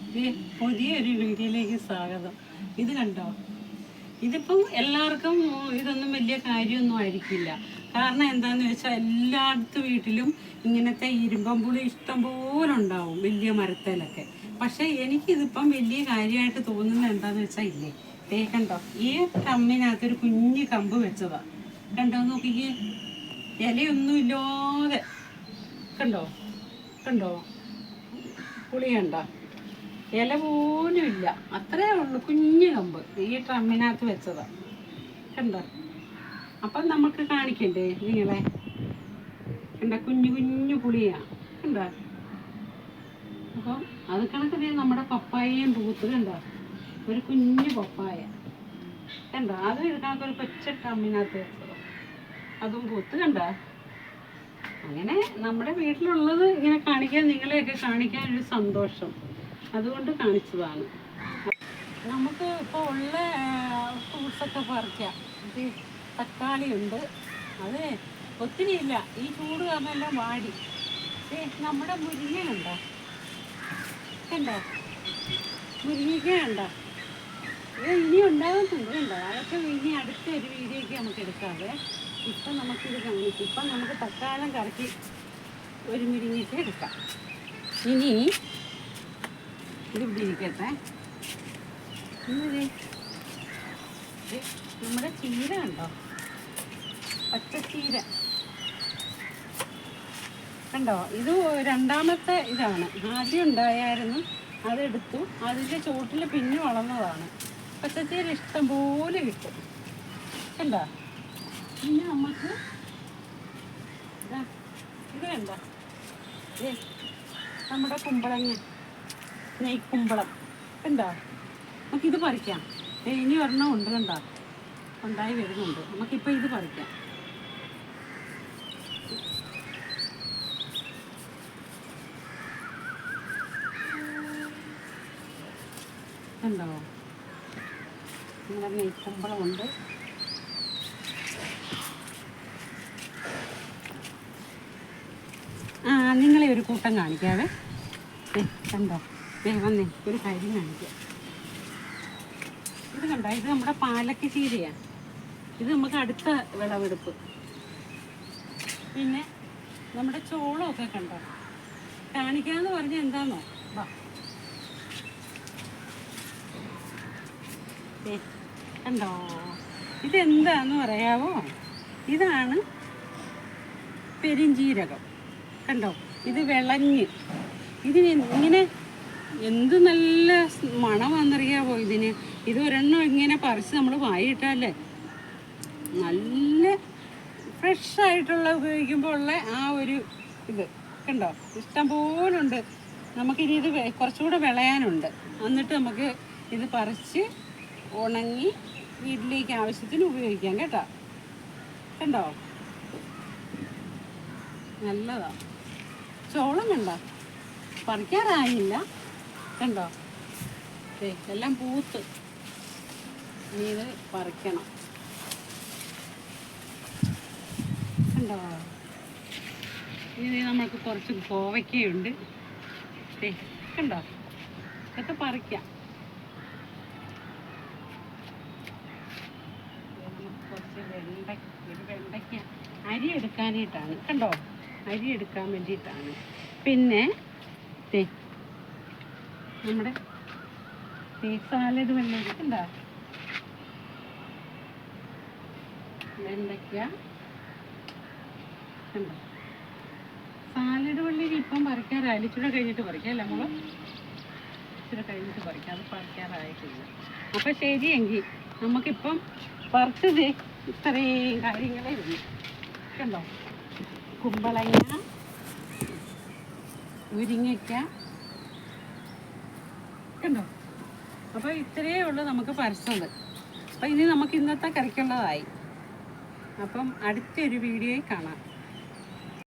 പുതിയൊരു വീഡിയോയിലേക്ക് സ്വാഗതം. ഇത് കണ്ടോ, ഇതിപ്പം എല്ലാവർക്കും ഇതൊന്നും വലിയ കാര്യമൊന്നും ആയിരിക്കില്ല. കാരണം എന്താണെന്ന് വെച്ചാൽ എല്ലായിടത്തും വീട്ടിലും ഇങ്ങനത്തെ ഇരുമ്പമ്പുളി ഇഷ്ടംപോലെ ഉണ്ടാവും വലിയ മരത്തേലൊക്കെ. പക്ഷെ എനിക്കിതിപ്പം വലിയ കാര്യമായിട്ട് തോന്നുന്നത് എന്താണെന്ന് വെച്ചാൽ ഇല്ലേ, കണ്ടോ, ഈ കമ്മിനകത്തൊരു കുഞ്ഞു കമ്പ് വെച്ചതാ. കണ്ടോ, നോക്കിക്കേ, ഇലയൊന്നും ഇല്ലാതെ. കണ്ടോ കണ്ടോ പുളി കണ്ടോ, ഇല പോലും ഇല്ല, അത്രേ ഉള്ളു, കുഞ്ഞു കമ്പ് ഈ ട്രമ്മിനകത്ത് വെച്ചതാ. കണ്ടോ, അപ്പം നമുക്ക് കാണിക്കണ്ടേ നിങ്ങളെ? കണ്ട, കുഞ്ഞു കുഞ്ഞു പുളിയാ. കണ്ടോ, അപ്പം അത് കണക്ക് നമ്മുടെ പപ്പായയും പൂത്ത്. കണ്ടോ, ഒരു കുഞ്ഞു പപ്പായ. കണ്ടോ, അതും എടുക്കണക്കൊരു കൊച്ച ട്രമ്മിനകത്ത് വെച്ചത്, അതും പൂത്ത്. കണ്ടോ, അങ്ങനെ നമ്മുടെ വീട്ടിലുള്ളത് ഇങ്ങനെ കാണിക്കാൻ, നിങ്ങളെയൊക്കെ കാണിക്കാൻ ഒരു സന്തോഷം, അതുകൊണ്ട് കാണിച്ചതാണ്. നമുക്ക് ഇപ്പോൾ ഉള്ള ഫ്രൂട്ട്സൊക്കെ പറിക്കാം. തക്കാളി ഉണ്ട്, അത് ഒത്തിരി ഇല്ല, ഈ ചൂട് കാരണം എല്ലാം വാടി. നമ്മുടെ മുരിങ്ങ കണ്ടോ, കണ്ടോ, മുരിങ്ങയ്ക്ക കണ്ടോ, ഇത് ഇനി ഉണ്ടാകുന്നുണ്ട്. കണ്ടോ, അതൊക്കെ ഇനി അടുത്ത ഒരു വീഡിയോയ്ക്ക് നമുക്ക് എടുക്കാതെ ഇപ്പം നമുക്കിത് കാണിക്കും. ഇപ്പം നമുക്ക് തക്കാലം കറക്കി ഒരു മുരിങ്ങയ്ക്ക എടുക്കാം. ഇനി ഇത് ഇവിടെ ഇരിക്കട്ടെ. ഇന്നത് നമ്മുടെ ചീര കണ്ടോ, പച്ചച്ചീര കണ്ടോ, ഇത് രണ്ടാമത്തെ ഇതാണ്. ആദ്യം ഉണ്ടായായിരുന്നു, അതെടുത്തു, അതിൻ്റെ ചോട്ടിൽ പിന്നെ വളർന്നതാണ്. പച്ചച്ചീര ഇഷ്ടം പോലെ കിട്ടും. കണ്ടോ, പിന്നെ നമുക്ക് ഇത് കണ്ടോ, നമ്മുടെ കുമ്പളങ്ങ, നെയ്ക്കുമ്പളം. കണ്ടോ, നമുക്കിത് പറിക്കാം. ഇനി ഒരെണ്ണം ഉണ്ട്, കണ്ടോ, ഉണ്ടായി വരുന്നുണ്ട്. നമുക്കിപ്പോൾ ഇത് പറിക്കാം. കണ്ടോ, നമ്മുടെ നെയ്ക്കുമ്പളമുണ്ട്. നിങ്ങളെ ഒരു കൂട്ടം കാണിക്കാവേ. കണ്ടോ, വന്നേ, ഒരു കാര്യം കാണിക്കാം. ഇത് കണ്ടോ, ഇത് നമ്മുടെ പാലക്ക ചീരയാണ്. ഇത് നമുക്ക് അടുത്ത വിളവെടുപ്പ്. പിന്നെ നമ്മുടെ ചോളമൊക്കെ കണ്ടോ, കാണിക്കാന്ന് പറഞ്ഞാൽ എന്താന്നോ, വാ. കണ്ടോ, ഇതെന്താന്ന് പറയാവോ? ഇതാണ് പെരിഞ്ചീരകം. കണ്ടോ, ഇത് വിളഞ്ഞ്, ഇതിന് ഇങ്ങനെ എന്ത് നല്ല മണമാണെന്നറിയാവോ ഇതിന്. ഇത് ഒരെണ്ണം ഇങ്ങനെ പറിച്ച് നമ്മൾ വായിട്ടാലേ നല്ല ഫ്രഷായിട്ടുള്ള ഉപയോഗിക്കുമ്പോൾ ഉള്ള ആ ഒരു ഇത് കണ്ടോ, ഇഷ്ടം പോലുണ്ട്. നമുക്കിനി ഇത് കുറച്ചുകൂടെ വിളയാനുണ്ട്. എന്നിട്ട് നമുക്ക് ഇത് പറിച്ച് ഉണങ്ങി വീട്ടിലേക്ക് ആവശ്യത്തിന് ഉപയോഗിക്കാം കേട്ടോ. കണ്ടോ, നല്ലതാ. ചോളം കണ്ടോ, പറിക്കാറായില്ല. കണ്ടോ, എല്ലാം പൂത്ത്. ഇനി ഇത് പറിക്കണം. കണ്ടോ, ഇനി നമ്മൾക്ക് കുറച്ച് കോവയ്ക്കയുണ്ട്. കണ്ടോ, ഇതൊക്കെ പറിക്കാം. കുറച്ച് വെണ്ടയ്ക്ക അരി എടുക്കാനായിട്ടാണ്. കണ്ടോ, അരി എടുക്കാൻ വേണ്ടിയിട്ടാണ്. പിന്നെ നമ്മുടെ സാലഡ് വെള്ളം കണ്ടോ, വെണ്ടയ്ക്ക കണ്ടോ. സാലഡ് വെള്ളി ഇപ്പം പറിക്കാറായില്ല, ഇച്ചിരി കഴിഞ്ഞിട്ട് പറിക്കാം അല്ലേ മോള്? ഇച്ചിരി കഴിഞ്ഞിട്ട് പറിക്കാം, അത് പറിക്കാറായിട്ടില്ല. അപ്പം ശരിയെങ്കിൽ നമുക്കിപ്പം പറിച്ചത് ഇത്രയും കാര്യങ്ങളേ ഉള്ളൂ. കണ്ടോ, കുമ്പളങ്ങ, മുരിങ്ങയ്ക്ക കണ്ടോ. അപ്പോൾ ഇത്രയേ ഉള്ളൂ നമുക്ക് പറിച്ചത്. അപ്പം ഇനി നമുക്ക് ഇന്നത്തെ കറിക്കുള്ളതായി. അപ്പം അടുത്തൊരു വീഡിയോയിൽ കാണാം.